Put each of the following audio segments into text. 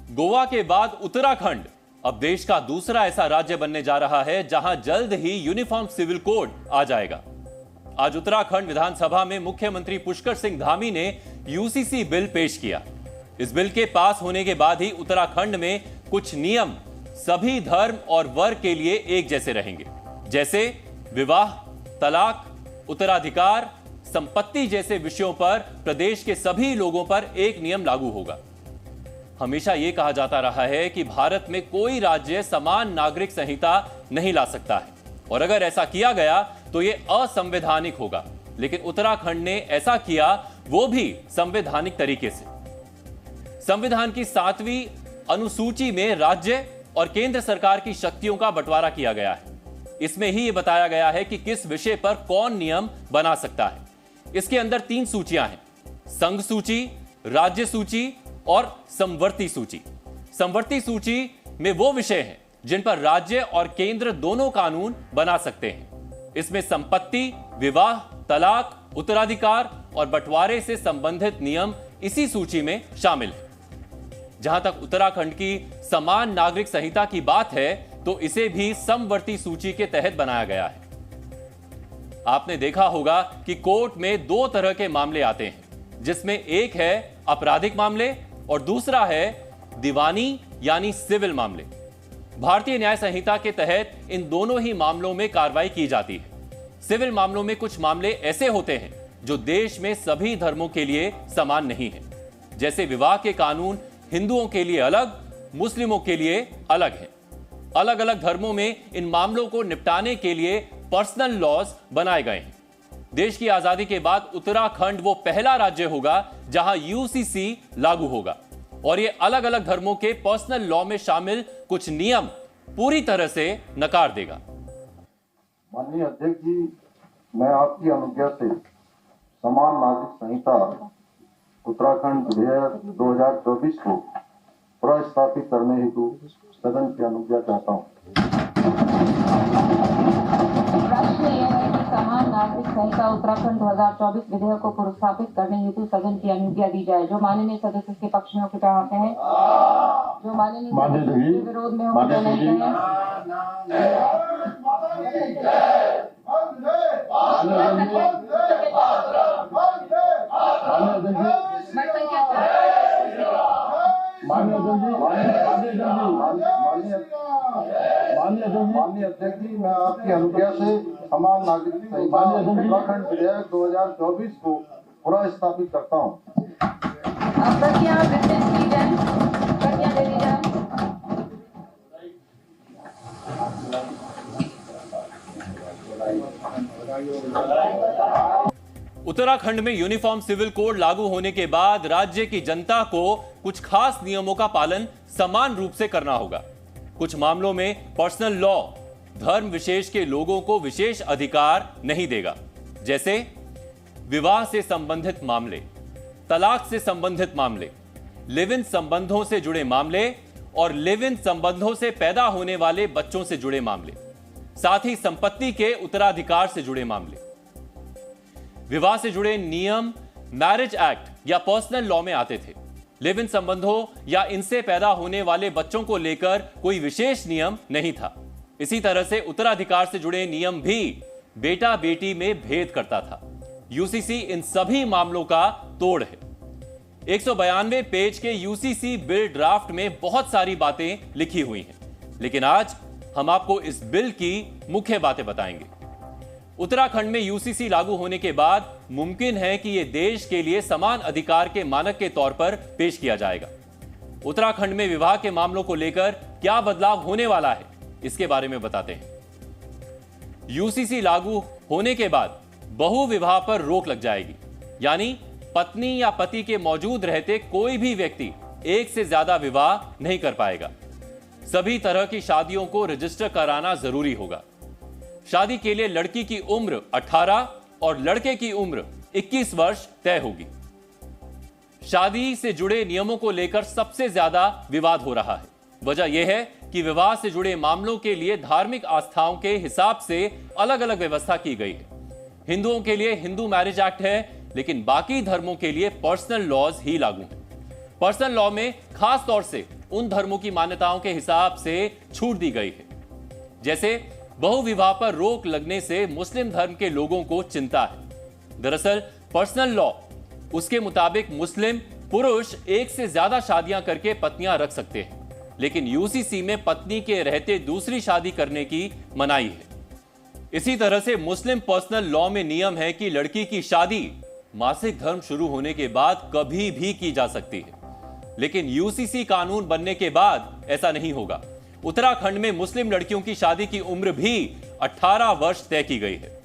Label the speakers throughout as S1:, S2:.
S1: गोवा के बाद उत्तराखंड अब देश का दूसरा ऐसा राज्य बनने जा रहा है जहां जल्द ही यूनिफॉर्म सिविल कोड आ जाएगा। आज उत्तराखंड विधानसभा में मुख्यमंत्री पुष्कर सिंह धामी ने यूसीसी बिल पेश किया। इस बिल के पास होने के बाद ही उत्तराखंड में कुछ नियम सभी धर्म और वर्ग के लिए एक जैसे रहेंगे, जैसे विवाह, तलाक, उत्तराधिकार, संपत्ति जैसे विषयों पर प्रदेश के सभी लोगों पर एक नियम लागू होगा। हमेशा यह कहा जाता रहा है कि भारत में कोई राज्य समान नागरिक संहिता नहीं ला सकता है और अगर ऐसा किया गया तो यह असंवैधानिक होगा, लेकिन उत्तराखंड ने ऐसा किया, वो भी संवैधानिक तरीके से। संविधान की 7वीं अनुसूची में राज्य और केंद्र सरकार की शक्तियों का बंटवारा किया गया है। इसमें ही यह बताया गया है कि किस विषय पर कौन नियम बना सकता है। इसके अंदर 3 सूचियां हैं: संघ सूची, राज्य सूची और समवर्ती सूची। समवर्ती सूची में वो विषय हैं जिन पर राज्य और केंद्र दोनों कानून बना सकते हैं। इसमें संपत्ति, विवाह, तलाक, उत्तराधिकार और बंटवारे से संबंधित नियम इसी सूची में शामिल हैं। जहां तक उत्तराखंड की समान नागरिक संहिता की बात है तो इसे भी समवर्ती सूची के तहत बनाया गया है। आपने देखा होगा कि कोर्ट में 2 तरह के मामले आते हैं, जिसमें एक है आपराधिक मामले और दूसरा है दीवानी यानी सिविल मामले। भारतीय न्याय संहिता के तहत इन दोनों ही मामलों में कार्रवाई की जाती है। सिविल मामलों में कुछ मामले ऐसे होते हैं जो देश में सभी धर्मों के लिए समान नहीं है, जैसे विवाह के कानून हिंदुओं के लिए अलग, मुस्लिमों के लिए अलग हैं। अलग अलग धर्मों में इन मामलों को निपटाने के लिए पर्सनल लॉज बनाए गए हैं। देश की आजादी के बाद उत्तराखंड वो पहला राज्य होगा जहां यूसीसी लागू होगा और ये अलग अलग धर्मों के पर्सनल लॉ में शामिल कुछ नियम पूरी तरह से नकार देगा।
S2: माननीय अध्यक्ष जी, मैं आपकी अनुज्ञा से समान नागरिक संहिता उत्तराखंड विधेयक 2024 को प्रस्तावित करने हेतु सदन की अनुज्ञा चाहता हूँ।
S3: प्रश्न यह है कि समान नागरिक संहिता उत्तराखंड 2024 विधेयक को पुरस्कृत करने हेतु सदन की अनुज्ञा दी जाए। जो माननीय सदस्य के पक्ष में होकर चाहते हैं, जो माननीय सदस्य के विरोध में होकर नहीं हैं।
S2: माननीय अध्यक्ष जी, मैं आपकी अनुज्ञा से समान नागरिक संहिता उत्तराखंड विधेयक 2024 को पुनर्स्थापित करता हूँ।
S3: प्रतियां वितरित की जाए, प्रतियां दे दी जाए।
S1: उत्तराखंड में यूनिफॉर्म सिविल कोड लागू होने के बाद राज्य की जनता को कुछ खास नियमों का पालन समान रूप से करना होगा। कुछ मामलों में पर्सनल लॉ धर्म विशेष के लोगों को विशेष अधिकार नहीं देगा, जैसे विवाह से संबंधित मामले, तलाक से संबंधित मामले, लिव इन संबंधों से जुड़े मामले और लिव इन संबंधों से पैदा होने वाले बच्चों से जुड़े मामले, साथ ही संपत्ति के उत्तराधिकार से जुड़े मामले। विवाह से जुड़े नियम मैरिज एक्ट या पर्सनल लॉ में आते थे। लिव इन संबंधों या इनसे पैदा होने वाले बच्चों को लेकर कोई विशेष नियम नहीं था। इसी तरह से उत्तराधिकार से जुड़े नियम भी बेटा बेटी में भेद करता था। यूसीसी इन सभी मामलों का तोड़ है। 192 पेज के यूसीसी बिल ड्राफ्ट में बहुत सारी बातें लिखी हुई हैं, लेकिन आज हम आपको इस बिल की मुख्य बातें बताएंगे। उत्तराखंड में यूसीसी लागू होने के बाद मुमकिन है कि यह देश के लिए समान अधिकार के मानक के तौर पर पेश किया जाएगा। उत्तराखंड में विवाह के मामलों को लेकर क्या बदलाव होने वाला है, इसके बारे में बताते हैं। यूसीसी लागू होने के बाद बहु विवाह पर रोक लग जाएगी, यानी पत्नी या पति के मौजूद रहते कोई भी व्यक्ति एक से ज्यादा विवाह नहीं कर पाएगा। सभी तरह की शादियों को रजिस्टर कराना जरूरी होगा। शादी के लिए लड़की की उम्र 18 और लड़के की उम्र 21 वर्ष तय होगी। शादी से जुड़े नियमों को लेकर सबसे ज्यादा विवाद हो रहा है। वजह यह है कि विवाह से जुड़े मामलों के लिए धार्मिक आस्थाओं के हिसाब से अलग अलग व्यवस्था की गई है। हिंदुओं के लिए हिंदू मैरिज एक्ट है, लेकिन बाकी धर्मों के लिए पर्सनल लॉज ही लागू हैं। पर्सनल लॉ में खास तौर से उन धर्मों की मान्यताओं के हिसाब से छूट दी गई है। जैसे बहुविवाह पर रोक लगने से मुस्लिम धर्म के लोगों को चिंता है। दरअसल पर्सनल लॉ उसके मुताबिक मुस्लिम पुरुष एक से ज्यादा शादियां करके पत्नियां रख सकते हैं, लेकिन यूसीसी में पत्नी के रहते दूसरी शादी करने की मनाही है। इसी तरह से मुस्लिम पर्सनल लॉ में नियम है कि लड़की की शादी मासिक धर्म शुरू होने के बाद कभी भी की जा सकती है, लेकिन यूसीसी कानून बनने के बाद ऐसा नहीं होगा। उत्तराखंड में मुस्लिम लड़कियों की शादी की उम्र भी 18 वर्ष तय की गई है।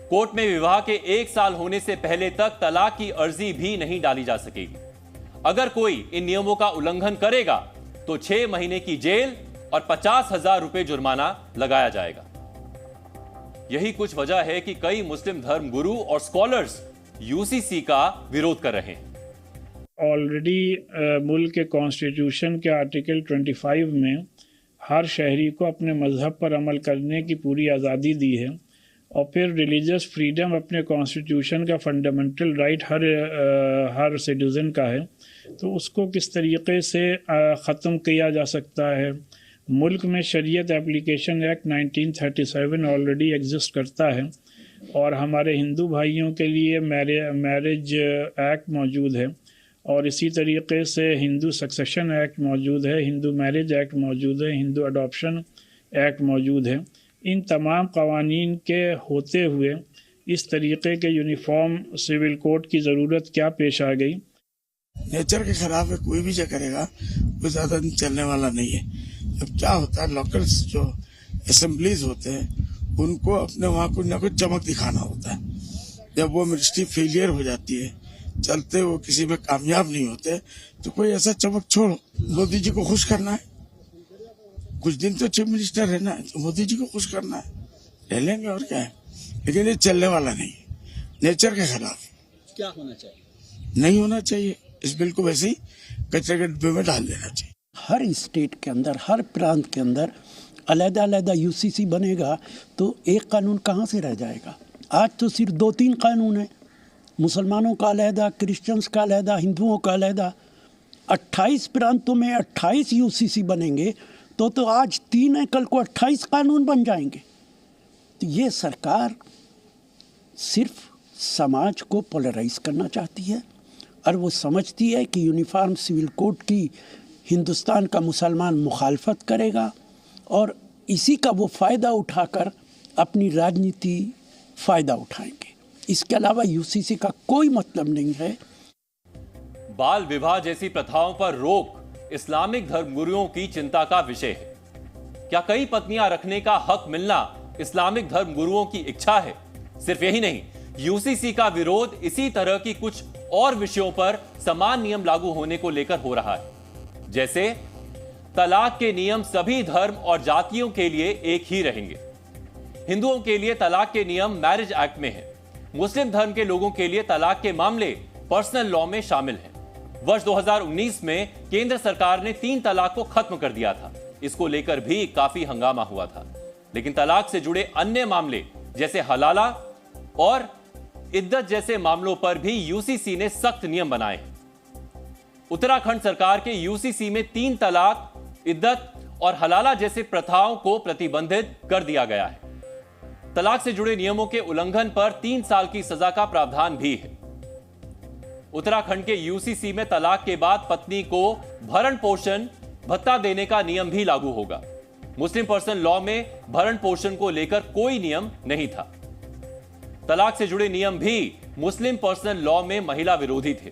S1: कोर्ट में विवाह के 1 साल होने से पहले तक तलाक की अर्जी भी नहीं डाली जा सकेगी। अगर कोई इन नियमों का उल्लंघन करेगा तो 6 महीने की जेल और 50,000 रुपए जुर्माना लगाया जाएगा। यही कुछ वजह है कि कई मुस्लिम धर्म गुरु और स्कॉलर्स यूसीसी का विरोध कर रहे हैं।
S4: ऑलरेडी मुल्क के कॉन्स्टिट्यूशन के आर्टिकल 25 में हर शहरी को अपने मजहब पर अमल करने की पूरी आज़ादी दी है, और फिर रिलीजियस फ्रीडम अपने कॉन्स्टिट्यूशन का फंडामेंटल राइट हर सिटीज़न का है। तो उसको किस तरीके से ख़त्म किया जा सकता है? मुल्क में शरीयत एप्लीकेशन एक्ट 1937 ऑलरेडी एग्जिस्ट करता है, और हमारे हिंदू भाइयों के लिए मैरिज एक्ट मौजूद है, और इसी तरीके से हिंदू सक्सेशन एक्ट मौजूद है, हिंदू मैरिज एक्ट मौजूद है, हिंदू अडॉप्शन एक्ट मौजूद है। इन तमाम कवानीन के होते हुए इस तरीके के यूनिफॉर्म सिविल कोड की ज़रूरत क्या पेश आ गई?
S5: नेचर के खिलाफ है, कोई भी जो करेगा वो ज़्यादा दिन चलने वाला नहीं है। अब क्या होता है, लोकल जो असेंबलीज होते हैं उनको अपने वहाँ कुछ ना कुछ चमक दिखाना होता है। जब वो मिनिस्ट्री फेलियर हो जाती है, चलते वो किसी में कामयाब नहीं होते, तो कोई ऐसा चमक छोड़ो। मोदी जी को खुश करना है, कुछ दिन तो चीफ मिनिस्टर रहना है, तो मोदी जी को खुश करना है, रह लेंगे और क्या है। लेकिन ये चलने वाला नहीं है। नेचर के खिलाफ
S6: क्या होना चाहिए?
S5: नहीं होना चाहिए। इस बिल को वैसे ही कचरे के डिब्बे में डाल देना चाहिए।
S6: हर स्टेट के अंदर, हर प्रांत के अंदर अलग-अलग यूसीसी बनेगा तो एक कानून कहाँ से रह जाएगा? आज तो सिर्फ 2-3 कानून हैं, मुसलमानों का अलहदा, क्रिश्चियंस का अलहदा, हिंदुओं का अलहदा। 28 प्रांतों में 28 यूसीसी बनेंगे तो आज 3 है, कल को 28 कानून बन जाएंगे। तो ये सरकार सिर्फ समाज को पोलराइज करना चाहती है, और वो समझती है कि यूनिफॉर्म सिविल कोड की हिंदुस्तान का मुसलमान मुखालफत करेगा, और इसी का वो फ़ायदा उठाकर अपनी राजनीति फ़ायदा उठाएंगे। इसके अलावा यूसीसी का कोई मतलब नहीं है।
S1: बाल विवाह जैसी प्रथाओं पर रोक इस्लामिक धर्मगुरुओं की चिंता का विषय है। क्या कई पत्नियां रखने का हक मिलना इस्लामिक धर्मगुरुओं की इच्छा है? सिर्फ यही नहीं, यूसीसी का विरोध इसी तरह की कुछ और विषयों पर समान नियम लागू होने को लेकर हो रहा है। जैसे तलाक के नियम सभी धर्म और जातियों के लिए एक ही रहेंगे। हिंदुओं के लिए तलाक के नियम मैरिज एक्ट में है। मुस्लिम धर्म के लोगों के लिए तलाक के मामले पर्सनल लॉ में शामिल हैं। वर्ष 2019 में केंद्र सरकार ने 3 तलाक को खत्म कर दिया था। इसको लेकर भी काफी हंगामा हुआ था, लेकिन तलाक से जुड़े अन्य मामले जैसे हलाला और इद्दत जैसे मामलों पर भी यूसीसी ने सख्त नियम बनाए हैं। उत्तराखंड सरकार के यूसीसी में 3 तलाक, इद्दत और हलाला जैसे प्रथाओं को प्रतिबंधित कर दिया गया है। तलाक से जुड़े नियमों के उल्लंघन पर 3 साल की सजा का प्रावधान भी है। उत्तराखंड के यूसीसी में तलाक के बाद पत्नी को भरण पोषण भत्ता देने का नियम भी लागू होगा। मुस्लिम पर्सनल लॉ में भरण पोषण को लेकर कोई नियम नहीं था। तलाक से जुड़े नियम भी मुस्लिम पर्सनल लॉ में महिला विरोधी थे।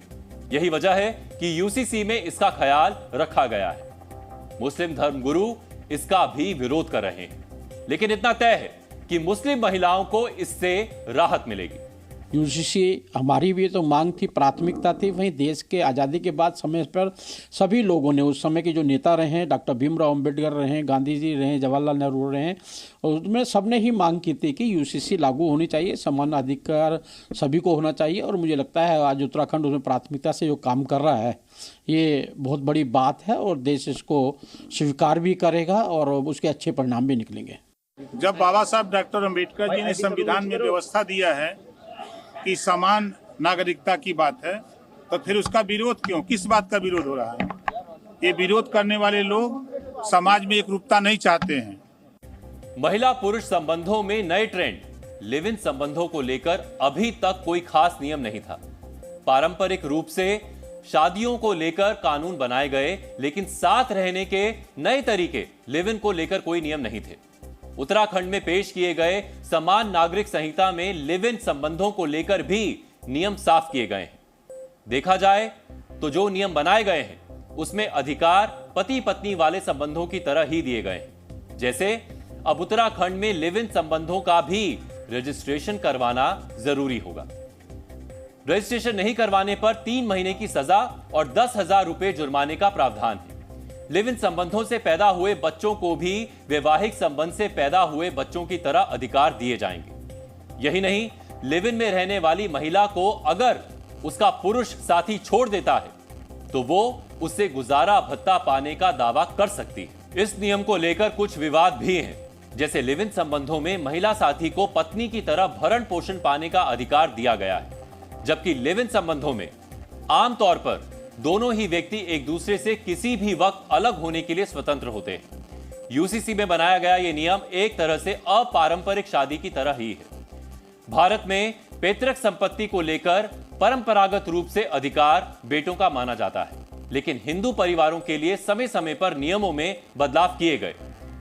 S1: यही वजह है कि यूसीसी में इसका ख्याल रखा गया है। मुस्लिम धर्मगुरु इसका भी विरोध कर रहे हैं, लेकिन इतना तय है कि मुस्लिम महिलाओं को इससे राहत मिलेगी।
S7: यूसीसी हमारी भी तो मांग थी, प्राथमिकता थी। वहीं देश के आज़ादी के बाद समय पर सभी लोगों ने, उस समय के जो नेता रहे, डॉक्टर भीमराव अंबेडकर रहे, गांधी जी रहे, जवाहरलाल नेहरू रहे, और उसमें सबने ही मांग की थी कि यूसीसी लागू होनी चाहिए, समान अधिकार सभी को होना चाहिए। और मुझे लगता है आज उत्तराखंड उसमें प्राथमिकता से जो काम कर रहा है, ये बहुत बड़ी बात है, और देश इसको स्वीकार भी करेगा और उसके अच्छे परिणाम भी निकलेंगे।
S8: जब बाबा साहब डॉक्टर अंबेडकर जी ने संविधान में व्यवस्था दिया है कि समान नागरिकता की बात है, तो फिर उसका विरोध क्यों? किस बात का विरोध हो रहा है? ये विरोध करने वाले लोग समाज में एकरूपता नहीं चाहते हैं।
S1: महिला पुरुष संबंधों में नए ट्रेंड। लिव इन संबंधों को लेकर अभी तक कोई खास नियम नहीं था। पारंपरिक रूप से शादियों को लेकर कानून बनाए गए, लेकिन साथ रहने के नए तरीके लिव इन को लेकर कोई नियम नहीं थे। उत्तराखंड में पेश किए गए समान नागरिक संहिता में लिव इन संबंधों को लेकर भी नियम साफ किए गए हैं। देखा जाए तो जो नियम बनाए गए हैं उसमें अधिकार पति पत्नी वाले संबंधों की तरह ही दिए गए हैं। जैसे अब उत्तराखंड में लिव इन संबंधों का भी रजिस्ट्रेशन करवाना जरूरी होगा। रजिस्ट्रेशन नहीं करवाने पर 3 महीने की सजा और 10,000 रुपए जुर्माने का प्रावधान है। लिव इन संबंधों से पैदा हुए बच्चों को भी वैवाहिक संबंध से पैदा हुए बच्चों की तरह अधिकार दिए जाएंगे। यही नहीं, लिव इन में रहने वाली महिला को अगर उसका पुरुष साथी छोड़ देता है तो वो उससे गुजारा भत्ता पाने का दावा कर सकती है। इस नियम को लेकर कुछ विवाद भी हैं। जैसे लिव इन संबंधों में महिला साथी को पत्नी की तरह भरण पोषण पाने का अधिकार दिया गया है, जबकि लिव इन संबंधों में आमतौर पर दोनों ही व्यक्ति एक दूसरे से किसी भी वक्त अलग होने के लिए स्वतंत्र होते हैं। यूसीसी में बनाया गया यह नियम एक तरह से अपारंपरिक शादी की तरह ही है। भारत में पैतृक संपत्ति को लेकर परंपरागत रूप से अधिकार बेटों का माना जाता है, लेकिन हिंदू परिवारों के लिए समय समय पर नियमों में बदलाव किए गए।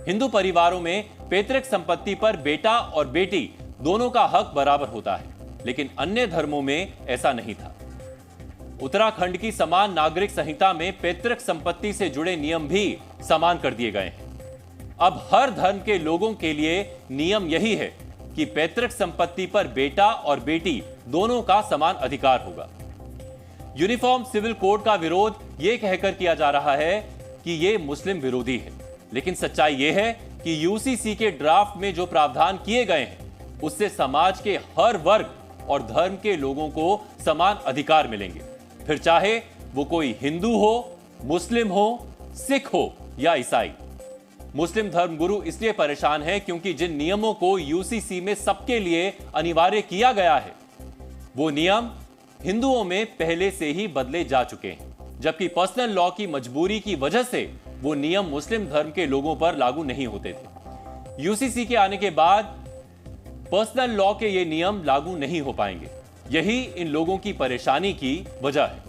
S1: हिंदू परिवारों में पैतृक संपत्ति पर बेटा और बेटी दोनों का हक बराबर होता है, लेकिन अन्य धर्मों में ऐसा नहीं था। उत्तराखंड की समान नागरिक संहिता में पैतृक संपत्ति से जुड़े नियम भी समान कर दिए गए हैं। अब हर धर्म के लोगों के लिए नियम यही है कि पैतृक संपत्ति पर बेटा और बेटी दोनों का समान अधिकार होगा। यूनिफॉर्म सिविल कोड का विरोध यह कहकर किया जा रहा है कि यह मुस्लिम विरोधी है, लेकिन सच्चाई यह है कि यूसीसी के ड्राफ्ट में जो प्रावधान किए गए हैं उससे समाज के हर वर्ग और धर्म के लोगों को समान अधिकार मिलेंगे, फिर चाहे वो कोई हिंदू हो, मुस्लिम हो, सिख हो या ईसाई। मुस्लिम धर्मगुरु इसलिए परेशान हैं क्योंकि जिन नियमों को यूसीसी में सबके लिए अनिवार्य किया गया है वो नियम हिंदुओं में पहले से ही बदले जा चुके हैं, जबकि पर्सनल लॉ की मजबूरी की वजह से वो नियम मुस्लिम धर्म के लोगों पर लागू नहीं होते थे। यूसीसी के आने के बाद पर्सनल लॉ के ये नियम लागू नहीं हो पाएंगे। यही इन लोगों की परेशानी की वजह है।